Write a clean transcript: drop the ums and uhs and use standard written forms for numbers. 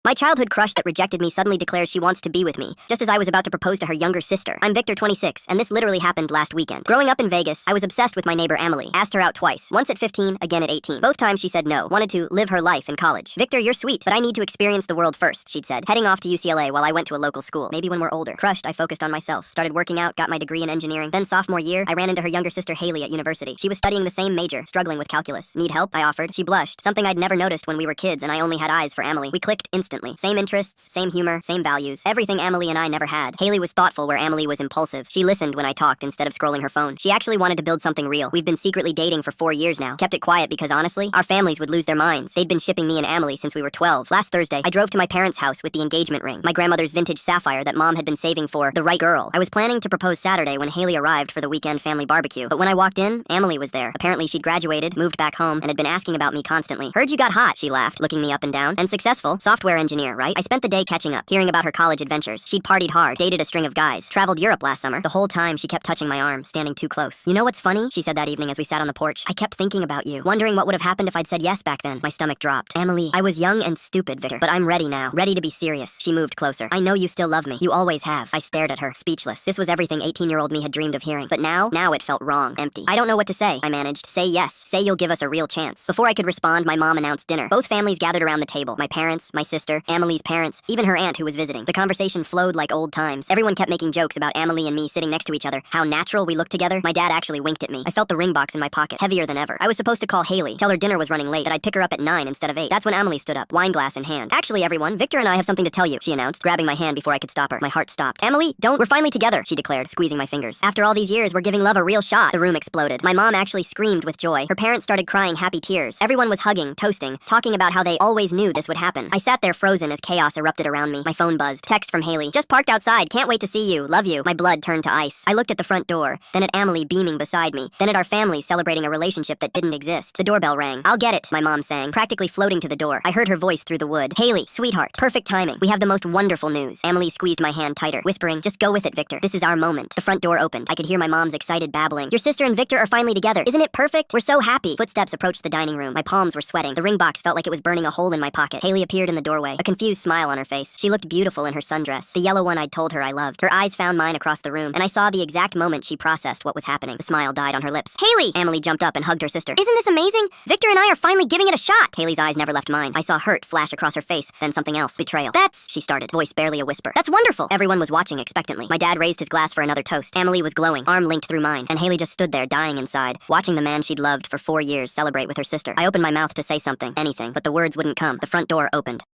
My childhood crush that rejected me suddenly declares she wants to be with me, just as I was about to propose to her younger sister. I'm Victor, 26, and this literally happened last weekend. Growing up in Vegas, I was obsessed with my neighbor Emily. Asked her out twice, once at 15, again at 18. Both times she said no, wanted to live her life in college. Victor, you're sweet, but I need to experience the world first, she'd said, heading off to UCLA while I went to a local school. Maybe when we're older. Crushed, I focused on myself. Started working out, got my degree in engineering. Then sophomore year, I ran into her younger sister Haley at university. She was studying the same major, struggling with calculus. Need help? I offered. She blushed, something I'd never noticed when we were kids and I only had eyes for Emily. We clicked instantly. Same interests, same humor, same values. Everything Emily and I never had. Haley was thoughtful where Emily was impulsive. She listened when I talked instead of scrolling her phone. She actually wanted to build something real. We've been secretly dating for 4 years now. Kept it quiet because honestly, our families would lose their minds. They'd been shipping me and Emily since we were 12. Last Thursday, I drove to my parents' house with the engagement ring, my grandmother's vintage sapphire that mom had been saving for the right girl. I was planning to propose Saturday when Haley arrived for the weekend family barbecue. But when I walked in, Emily was there. Apparently she'd graduated, moved back home, and had been asking about me constantly. Heard you got hot, she laughed, looking me up and down. And successful, software engineer, right? I spent the day catching up, hearing about her college adventures. She'd partied hard, dated a string of guys, traveled Europe last summer. The whole time she kept touching my arm, standing too close. You know what's funny? She said that evening as we sat on the porch. I kept thinking about you, wondering what would have happened if I'd said yes back then. My stomach dropped. Emily, I was young and stupid, Victor, but I'm ready now. Ready to be serious. She moved closer. I know you still love me. You always have. I stared at her, speechless. This was everything 18-year-old me had dreamed of hearing. But now it felt wrong, empty. I don't know what to say, I managed. Say yes. Say you'll give us a real chance. Before I could respond, my mom announced dinner. Both families gathered around the table. My parents, my sister, Emily's parents, even her aunt who was visiting. The conversation flowed like old times. Everyone kept making jokes about Emily and me sitting next to each other, how natural we looked together. My dad actually winked at me. I felt the ring box in my pocket, heavier than ever. I was supposed to call Haley, tell her dinner was running late, that I'd pick her up at 9 instead of 8. That's when Emily stood up, wine glass in hand. Actually, everyone, Victor and I have something to tell you, she announced, grabbing my hand before I could stop her. My heart stopped. Emily, we're finally together, she declared, squeezing my fingers. After all these years, we're giving love a real shot. The room exploded. My mom actually screamed with joy. Her parents started crying happy tears. Everyone was hugging, toasting, talking about how they always knew this would happen. I sat there frozen as chaos erupted around me. My phone buzzed. Text from Haley. Just parked outside. Can't wait to see you. Love you. My blood turned to ice. I looked at the front door, then at Emily beaming beside me, then at our families celebrating a relationship that didn't exist. The doorbell rang. I'll get it, my mom sang, practically floating to the door. I heard her voice through the wood. Haley, sweetheart, perfect timing. We have the most wonderful news. Emily squeezed my hand tighter, whispering, just go with it, Victor. This is our moment. The front door opened. I could hear my mom's excited babbling. Your sister and Victor are finally together. Isn't it perfect? We're so happy. Footsteps approached the dining room. My palms were sweating. The ring box felt like it was burning a hole in my pocket. Haley appeared in the doorway, a confused smile on her face. She looked beautiful in her sundress, the yellow one I'd told her I loved. Her eyes found mine across the room, and I saw the exact moment she processed what was happening. The smile died on her lips. Haley! Emily jumped up and hugged her sister. Isn't this amazing? Victor and I are finally giving it a shot. Haley's eyes never left mine. I saw hurt flash across her face, then something else. Betrayal. She started, voice barely a whisper. That's wonderful. Everyone was watching expectantly. My dad raised his glass for another toast. Emily was glowing, arm linked through mine, and Haley just stood there dying inside, watching the man she'd loved for 4 years celebrate with her sister. I opened my mouth to say something, anything, but the words wouldn't come. The front door opened.